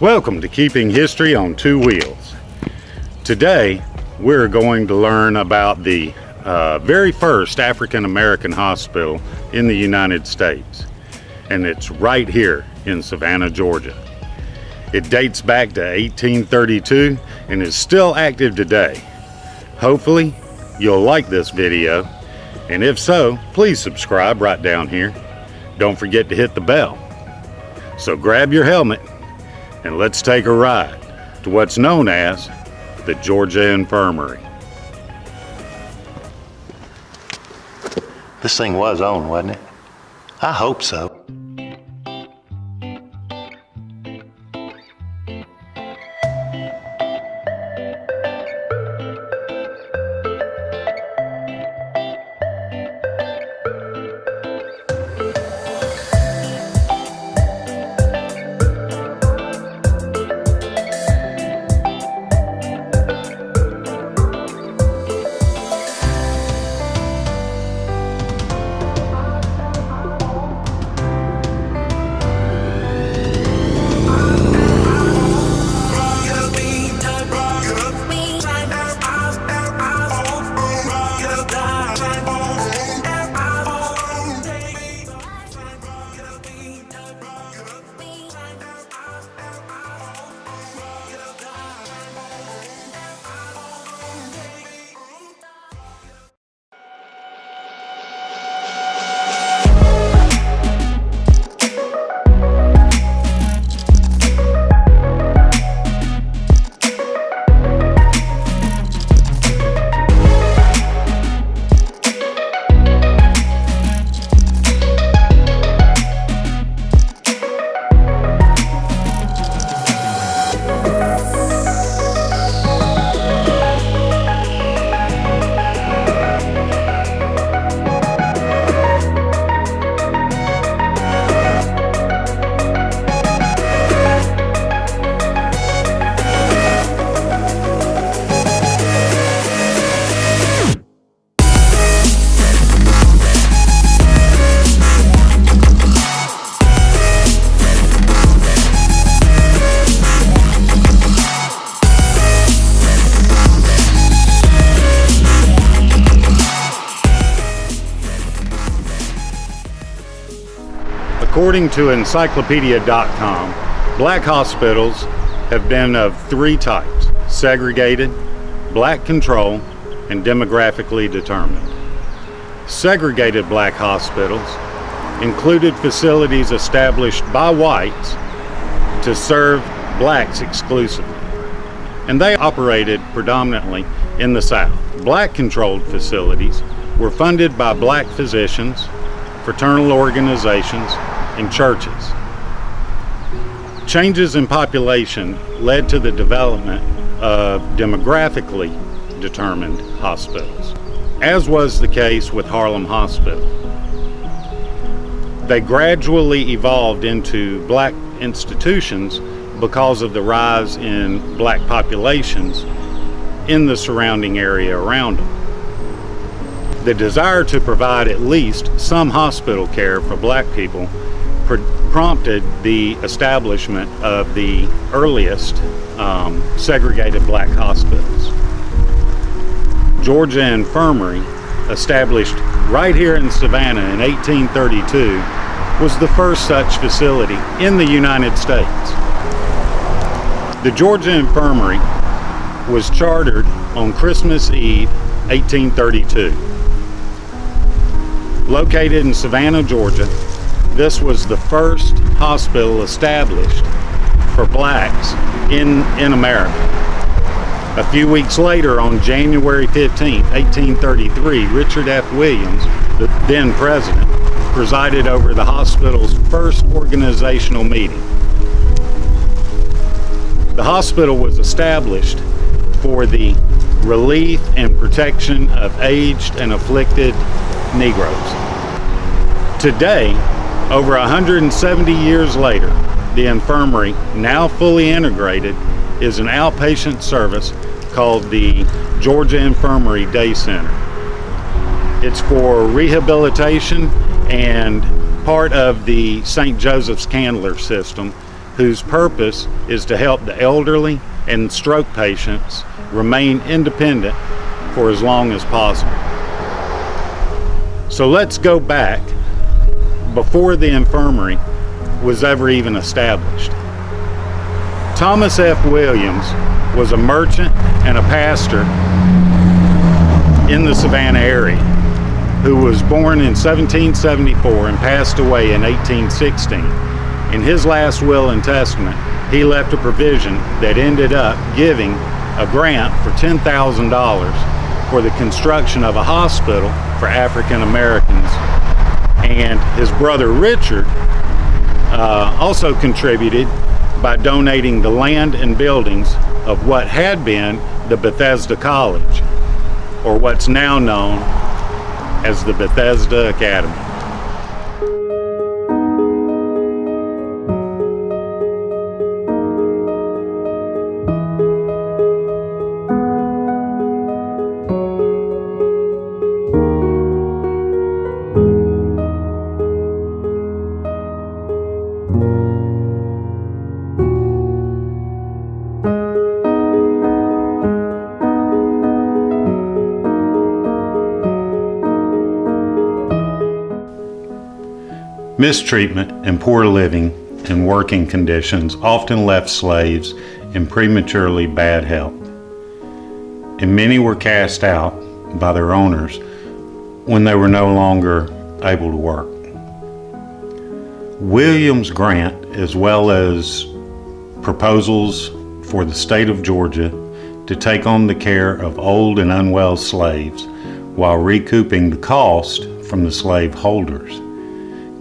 Welcome to Keeping History on Two Wheels. Today we're going to learn about the very first African American hospital in the United States, and it's right here in Savannah, Georgia. It dates back to 1832 and is still active today. Hopefully you'll like this video, and if so, please subscribe right down here. Don't forget to hit the bell. So grab your helmet and let's take a ride to what's known as the Georgia Infirmary. This thing was on, wasn't it? I hope so. According to encyclopedia.com, black hospitals have been of three types: segregated, black control, and demographically determined. Segregated black hospitals included facilities established by whites to serve blacks exclusively, and they operated predominantly in the South. Black controlled facilities were funded by black physicians, fraternal organizations, and churches. Changes in population led to the development of demographically determined hospitals, as was the case with Harlem Hospital. They gradually evolved into black institutions because of the rise in black populations in the surrounding area around them. The desire to provide at least some hospital care for black people prompted the establishment of the earliest segregated black hospitals. Georgia Infirmary, established right here in Savannah in 1832, was the first such facility in the United States. The Georgia Infirmary was chartered on Christmas Eve, 1832. Located in Savannah, Georgia, this was the first hospital established for blacks in America. A few weeks later, on January 15, 1833, Richard F. Williams, the then president, presided over the hospital's first organizational meeting. The hospital was established for the relief and protection of aged and afflicted Negroes. Today, over 170 years later, the infirmary, now fully integrated, is an outpatient service called the Georgia Infirmary Day Center. It's for rehabilitation and part of the St. Joseph's Candler system, whose purpose is to help the elderly and stroke patients remain independent for as long as possible. So let's go back before the infirmary was ever even established. Thomas F. Williams was a merchant and a pastor in the Savannah area who was born in 1774 and passed away in 1816. In his last will and testament, he left a provision that ended up giving a grant for $10,000 for the construction of a hospital for African Americans. And his brother Richard also contributed by donating the land and buildings of what had been the Bethesda College, or what's now known as the Bethesda Academy. Mistreatment and poor living and working conditions often left slaves in prematurely bad health, and many were cast out by their owners when they were no longer able to work. Williams' grant, as well as proposals for the state of Georgia to take on the care of old and unwell slaves while recouping the cost from the slave holders,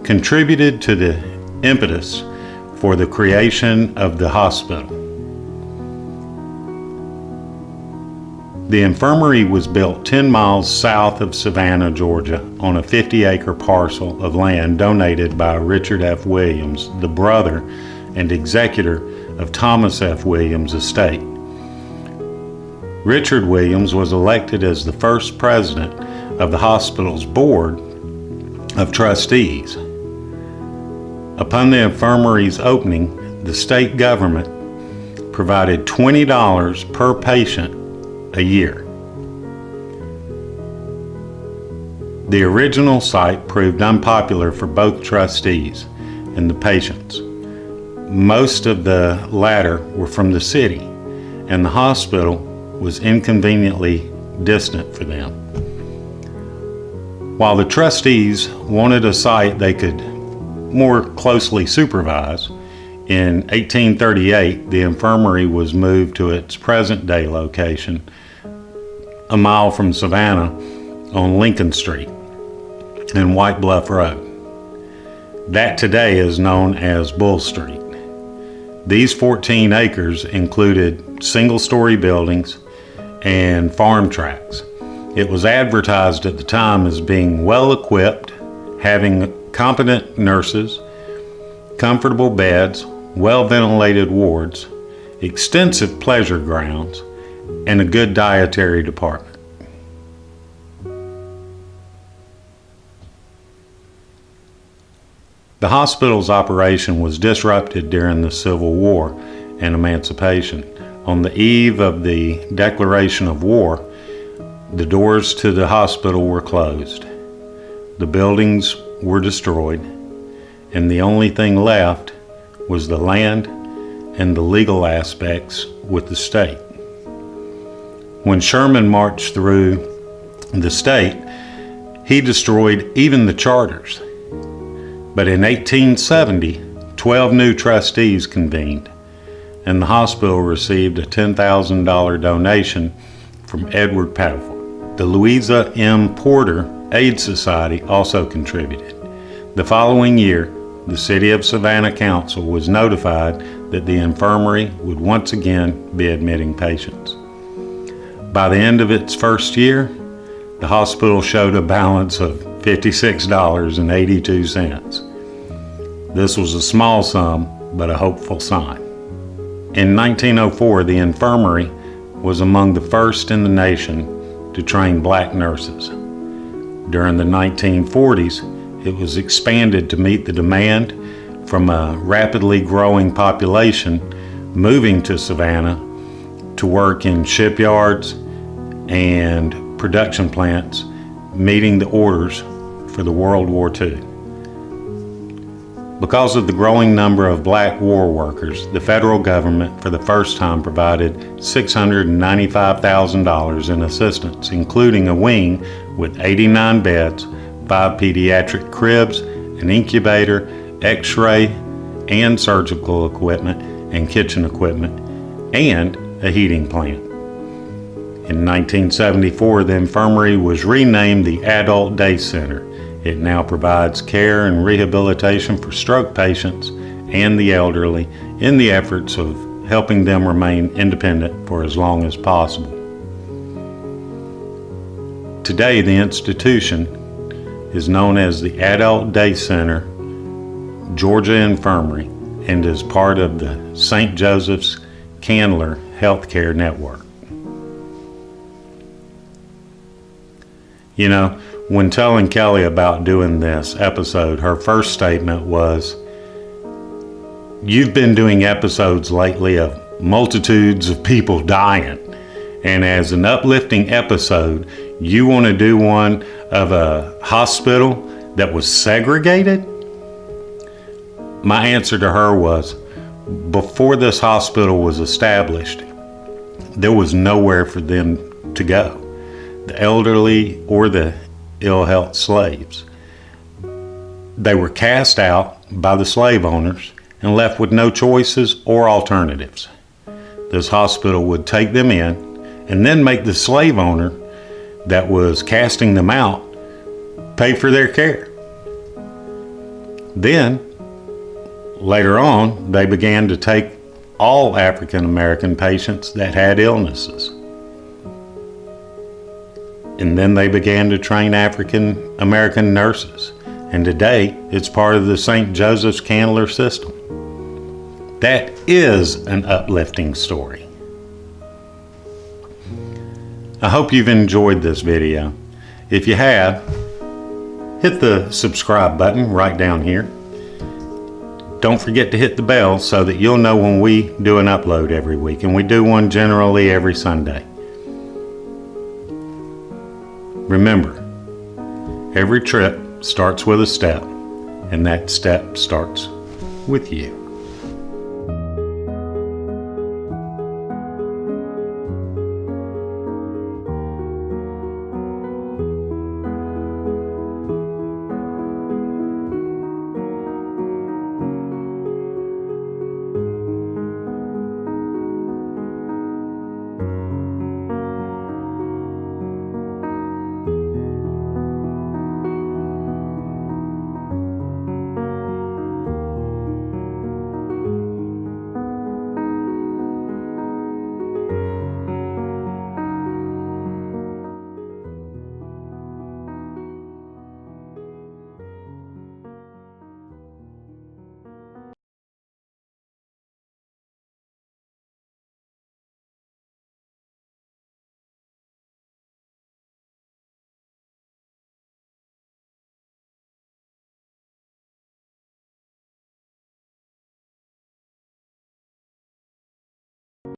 contributed to the impetus for the creation of the hospital. The infirmary was built 10 miles south of Savannah, Georgia, on a 50-acre parcel of land donated by Richard F. Williams, the brother and executor of Thomas F. Williams' estate. Richard Williams was elected as the first president of the hospital's board of trustees. Upon the infirmary's opening, the state government provided $20 per patient a year. The original site proved unpopular for both trustees and the patients. Most of the latter were from the city, and the hospital was inconveniently distant for them. While the trustees wanted a site they could more closely supervise, in 1838 the infirmary was moved to its present-day location, a mile from Savannah on Lincoln Street and White Bluff Road. That today is known as Bull Street. These 14 acres included single-story buildings and farm tracts. It was advertised at the time as being well-equipped, having competent nurses, comfortable beds, well-ventilated wards, extensive pleasure grounds, and a good dietary department. The hospital's operation was disrupted during the Civil War and Emancipation. On the eve of the declaration of war, the doors to the hospital were closed. The buildings were destroyed, and the only thing left was the land and the legal aspects with the state. When Sherman marched through the state, he destroyed even the charters. But in 1870, 12 new trustees convened, and the hospital received a $10,000 donation from Edward Paddlefoot. The Louisa M. Porter Aid Society also contributed. The following year, the City of Savannah Council was notified that the infirmary would once again be admitting patients. By the end of its first year, the hospital showed a balance of $56.82. This was a small sum, but a hopeful sign. In 1904, the infirmary was among the first in the nation to train black nurses. During the 1940s, it was expanded to meet the demand from a rapidly growing population moving to Savannah to work in shipyards and production plants, meeting the orders for the World War II. Because of the growing number of black war workers, the federal government for the first time provided $695,000 in assistance, including a wing with 89 beds, 5 pediatric cribs, an incubator, x-ray and surgical equipment and kitchen equipment, and a heating plant. In 1974, the infirmary was renamed the Adult Day Center. It now provides care and rehabilitation for stroke patients and the elderly in the efforts of helping them remain independent for as long as possible. Today, the institution is known as the Adult Day Center, Georgia Infirmary, and is part of the St. Joseph's Candler Healthcare Network. You know, when telling Kelly about doing this episode, her first statement was, "You've been doing episodes lately of multitudes of people dying, and as an uplifting episode, you want to do one of a hospital that was segregated?" My answer to her was, before this hospital was established, there was nowhere for them to go, the elderly or the ill health slaves. They were cast out by the slave owners and left with no choices or alternatives. This hospital would take them in and then make the slave owner that was casting them out pay for their care. Then, later on, they began to take all African American patients that had illnesses. And then they began to train African American nurses. And today, it's part of the St. Joseph's Candler system. That is an uplifting story. I hope you've enjoyed this video. If you have, hit the subscribe button right down here. Don't forget to hit the bell so that you'll know when we do an upload every week, and we do one generally every Sunday. Remember, every trip starts with a step, and that step starts with you.